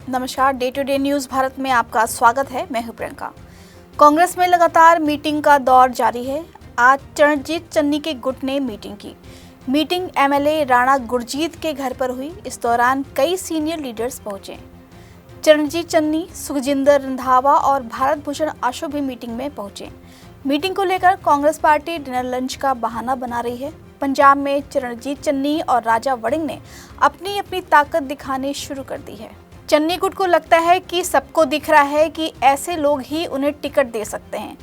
नमस्कार, day to day news Bharat में आपका स्वागत है। मैं हूं प्रियंका। कांग्रेस में लगातार मीटिंग का दौर जारी है। आज चरणजीत चन्नी के गुट ने मीटिंग की। मीटिंग एमएलए राणा गुरजीत के घर पर हुई। इस दौरान कई सीनियर लीडर्स पहुंचे। चरणजीत चन्नी, सुखजिंदर रंधावा और भारत भूषण आशु भी मीटिंग में पहुंचे। मीटिंग को लेकर कांग्रेस पार्टी डिनर लंच का बहाना बना रही है। पंजाब में चरणजीत चन्नी और राजा वड़िंग ने अपनी अपनी ताकत दिखानी शुरू कर दी है। चन्नी गुट को लगता है कि सबको दिख रहा है कि ऐसे लोग ही उन्हें टिकट दे सकते हैं।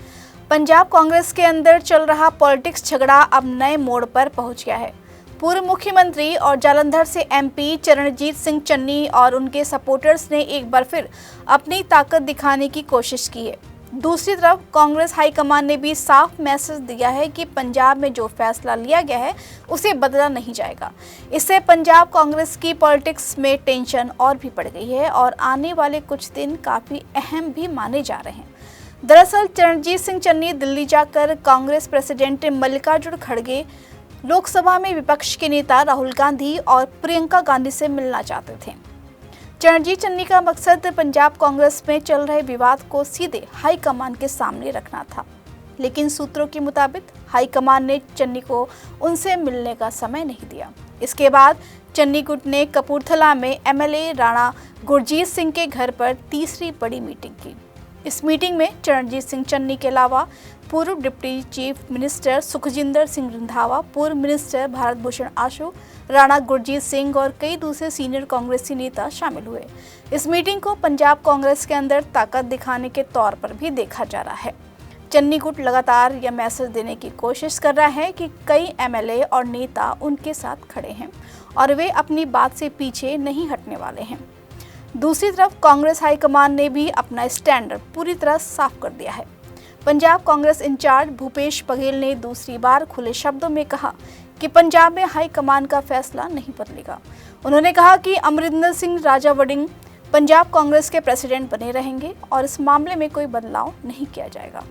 पंजाब कांग्रेस के अंदर चल रहा पॉलिटिक्स झगड़ा अब नए मोड़ पर पहुंच गया है। पूर्व मुख्यमंत्री और जालंधर से एमपी चरणजीत सिंह चन्नी और उनके सपोर्टर्स ने एक बार फिर अपनी ताकत दिखाने की कोशिश की है। दूसरी तरफ कांग्रेस हाईकमान ने भी साफ मैसेज दिया है कि पंजाब में जो फैसला लिया गया है उसे बदला नहीं जाएगा। इससे पंजाब कांग्रेस की पॉलिटिक्स में टेंशन और भी बढ़ गई है और आने वाले कुछ दिन काफ़ी अहम भी माने जा रहे हैं। दरअसल चरणजीत सिंह चन्नी दिल्ली जाकर कांग्रेस प्रेसिडेंट मल्लिकार्जुन खड़गे, लोकसभा में विपक्ष के नेता राहुल गांधी और प्रियंका गांधी से मिलना चाहते थे। चरणजीत चन्नी का मकसद पंजाब कांग्रेस में चल रहे विवाद को सीधे हाईकमान के सामने रखना था, लेकिन सूत्रों के मुताबिक हाईकमान ने चन्नी को उनसे मिलने का समय नहीं दिया। इसके बाद चन्नी गुट ने कपूरथला में एमएलए राणा गुरजीत सिंह के घर पर तीसरी बड़ी मीटिंग की। इस मीटिंग में चरणजीत सिंह चन्नी के अलावा पूर्व deputy chief minister Sukhjinder Singh Randhawa, पूर्व मिनिस्टर भारत भूषण आशु, राणा गुरजीत सिंह और कई दूसरे सीनियर कांग्रेसी नेता शामिल हुए। इस मीटिंग को पंजाब कांग्रेस के अंदर ताकत दिखाने के तौर पर भी देखा जा रहा है। चन्नी गुट लगातार यह मैसेज देने की कोशिश कर रहा है कि कई एमएलए और नेता उनके साथ खड़े हैं और वे अपनी बात से पीछे नहीं हटने वाले हैं। दूसरी तरफ कांग्रेस हाईकमान ने भी अपना स्टैंड पूरी तरह साफ कर दिया है। पंजाब कांग्रेस इंचार्ज भूपेश बघेल ने दूसरी बार खुले शब्दों में कहा कि पंजाब में हाईकमान का फैसला नहीं बदलेगा। उन्होंने कहा कि अमरिंदर सिंह राजा वड़िंग पंजाब कांग्रेस के प्रेसिडेंट बने रहेंगे और इस मामले में कोई बदलाव नहीं किया जाएगा।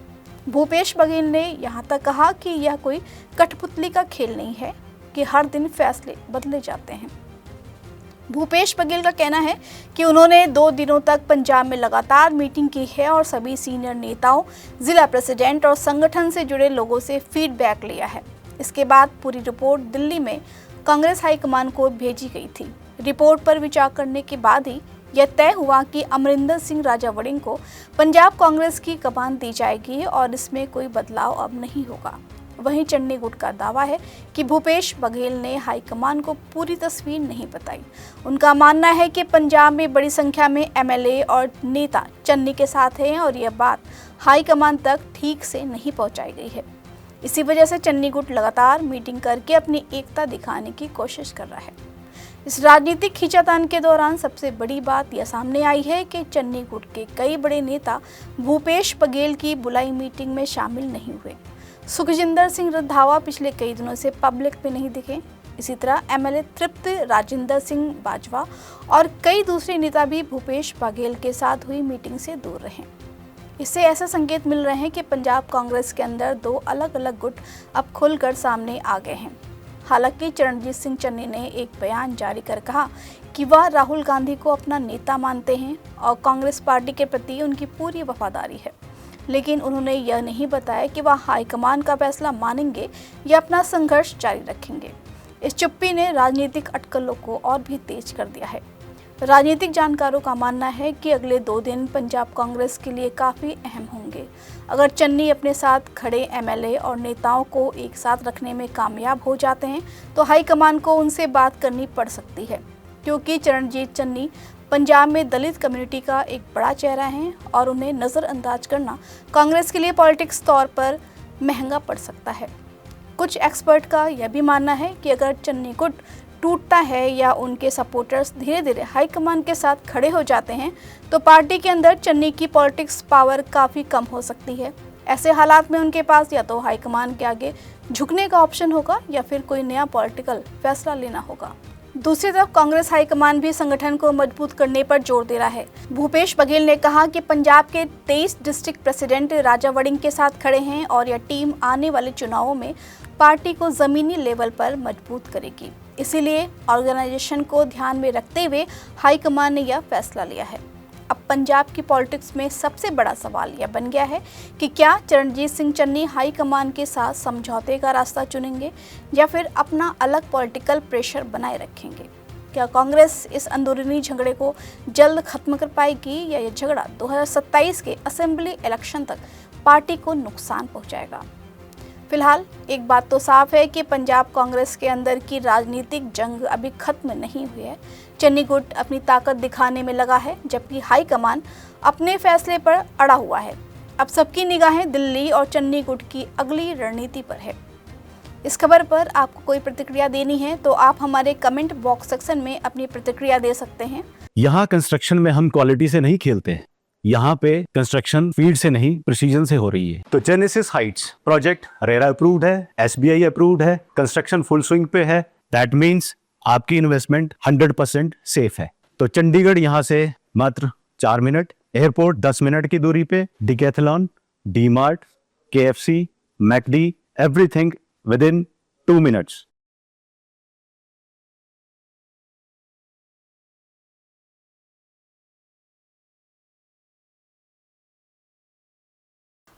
भूपेश बघेल ने यहां तक कहा कि यह कोई कठपुतली का खेल नहीं है कि हर दिन फैसले बदले जाते हैं। भूपेश बघेल का कहना है कि उन्होंने 2 दिनों तक पंजाब में लगातार मीटिंग की है और सभी सीनियर नेताओं, जिला प्रेसिडेंट और संगठन से जुड़े लोगों से फीडबैक लिया है। इसके बाद पूरी रिपोर्ट दिल्ली में कांग्रेस हाईकमान को भेजी गई थी। रिपोर्ट पर विचार करने के बाद ही यह तय हुआ कि अमरिंदर सिंह राजा वड़िंग को पंजाब कांग्रेस की कमान दी जाएगी और इसमें कोई बदलाव अब नहीं होगा। वहीं चन्नी गुट का दावा है कि भूपेश बघेल ने हाईकमान को पूरी तस्वीर नहीं बताई। उनका मानना है कि पंजाब में बड़ी संख्या में एमएलए और नेता चन्नी के साथ हैं और यह बात हाईकमान तक ठीक से नहीं पहुंचाई गई है। इसी वजह से चन्नी गुट लगातार मीटिंग करके अपनी एकता दिखाने की कोशिश कर रहा है। इस राजनीतिक खींचातान के दौरान सबसे बड़ी बात यह सामने आई है कि चन्नी गुट के कई बड़े नेता भूपेश बघेल की बुलाई मीटिंग में शामिल नहीं हुए। सुखजिंदर सिंह रंधावा पिछले कई दिनों से पब्लिक में नहीं दिखे। इसी तरह एमएलए तृप्त राजेंद्र सिंह बाजवा और कई दूसरे नेता भी भूपेश बघेल के साथ हुई मीटिंग से दूर रहे। इससे ऐसे संकेत मिल रहे हैं कि पंजाब कांग्रेस के अंदर 2 अलग अलग गुट अब खुलकर सामने आ गए हैं। हालांकि चरणजीत सिंह चन्नी ने एक बयान जारी कर कहा कि वह राहुल गांधी को अपना नेता मानते हैं और कांग्रेस पार्टी के प्रति उनकी पूरी वफादारी है, लेकिन उन्होंने यह नहीं बताया कि वह हाईकमान का फैसला मानेंगे या अपना संघर्ष जारी रखेंगे। इस चुप्पी ने राजनीतिक अटकलों को और भी तेज कर दिया है। राजनीतिक जानकारों का मानना है कि अगले 2 दिन पंजाब कांग्रेस के लिए काफ़ी अहम होंगे। अगर चन्नी अपने साथ खड़े एमएलए और नेताओं को एक साथ रखने में कामयाब हो जाते हैं तो हाईकमान को उनसे बात करनी पड़ सकती है, क्योंकि चरणजीत चन्नी पंजाब में दलित कम्युनिटी का एक बड़ा चेहरा है और उन्हें नज़रअंदाज करना कांग्रेस के लिए पॉलिटिक्स तौर पर महंगा पड़ सकता है। कुछ एक्सपर्ट का यह भी मानना है कि अगर चन्नी गुट टूटता है या उनके सपोर्टर्स धीरे धीरे हाईकमान के साथ खड़े हो जाते हैं तो पार्टी के अंदर चन्नी की पॉलिटिक्स पावर काफ़ी कम हो सकती है। ऐसे हालात में उनके पास या तो हाईकमान के आगे झुकने का ऑप्शन होगा या फिर कोई नया पॉलिटिकल फैसला लेना होगा। दूसरी तरफ कांग्रेस हाईकमान भी संगठन को मजबूत करने पर जोर दे रहा है। भूपेश बघेल ने कहा कि पंजाब के 23 डिस्ट्रिक्ट प्रेसिडेंट राजा वड़िंग के साथ खड़े हैं और यह टीम आने वाले चुनावों में पार्टी को जमीनी लेवल पर मजबूत करेगी। इसीलिए ऑर्गेनाइजेशन को ध्यान में रखते हुए हाईकमान ने यह फैसला लिया है। अब पंजाब की पॉलिटिक्स में सबसे बड़ा सवाल यह बन गया है कि क्या चरणजीत सिंह चन्नी हाईकमान के साथ समझौते का रास्ता चुनेंगे या फिर अपना अलग पॉलिटिकल प्रेशर बनाए रखेंगे। क्या कांग्रेस इस अंदरूनी झगड़े को जल्द खत्म कर पाएगी या यह झगड़ा 2027 के असेंबली इलेक्शन तक पार्टी को नुकसान पहुंचाएगा। फिलहाल एक बात तो साफ है कि पंजाब कांग्रेस के अंदर की राजनीतिक जंग अभी खत्म नहीं हुई है। चन्नी गुट अपनी ताकत दिखाने में लगा है, जबकि हाईकमान अपने फैसले पर अड़ा हुआ है। अब सबकी निगाहें दिल्ली और चन्नी गुट की अगली रणनीति पर है। इस खबर पर आपको कोई प्रतिक्रिया देनी है तो आप हमारे कमेंट बॉक्स सेक्शन में अपनी प्रतिक्रिया दे सकते हैं। यहाँ कंस्ट्रक्शन में हम क्वालिटी से नहीं खेलते हैं। यहाँ पे कंस्ट्रक्शन फील्ड से नहीं प्रिसीजन से हो रही है। तो genesis Heights project RERA approved है, SBI अप्रूव्ड है, कंस्ट्रक्शन फुल स्विंग पे है। दैट मीन्स आपकी इन्वेस्टमेंट 100% सेफ है। तो चंडीगढ़ यहाँ से मात्र 4 मिनट, एयरपोर्ट 10 मिनट की दूरी पे, decathlon, DMart, KFC, McD, everything within 2 minutes.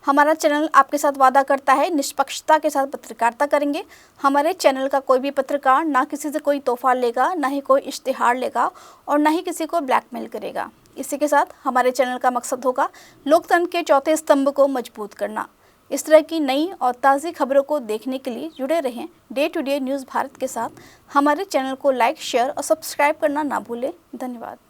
हमारा चैनल आपके साथ वादा करता है निष्पक्षता के साथ पत्रकारिता करेंगे। हमारे चैनल का कोई भी पत्रकार ना किसी से कोई तोहफा लेगा, ना ही कोई इश्तिहार लेगा और ना ही किसी को ब्लैकमेल करेगा। इसी के साथ हमारे चैनल का मकसद होगा लोकतंत्र के चौथे स्तंभ को मजबूत करना। इस तरह की नई और ताज़ी खबरों को देखने के लिए जुड़े रहें day to day news Bharat के साथ। हमारे चैनल को लाइक, शेयर और सब्सक्राइब करना ना भूलें। धन्यवाद।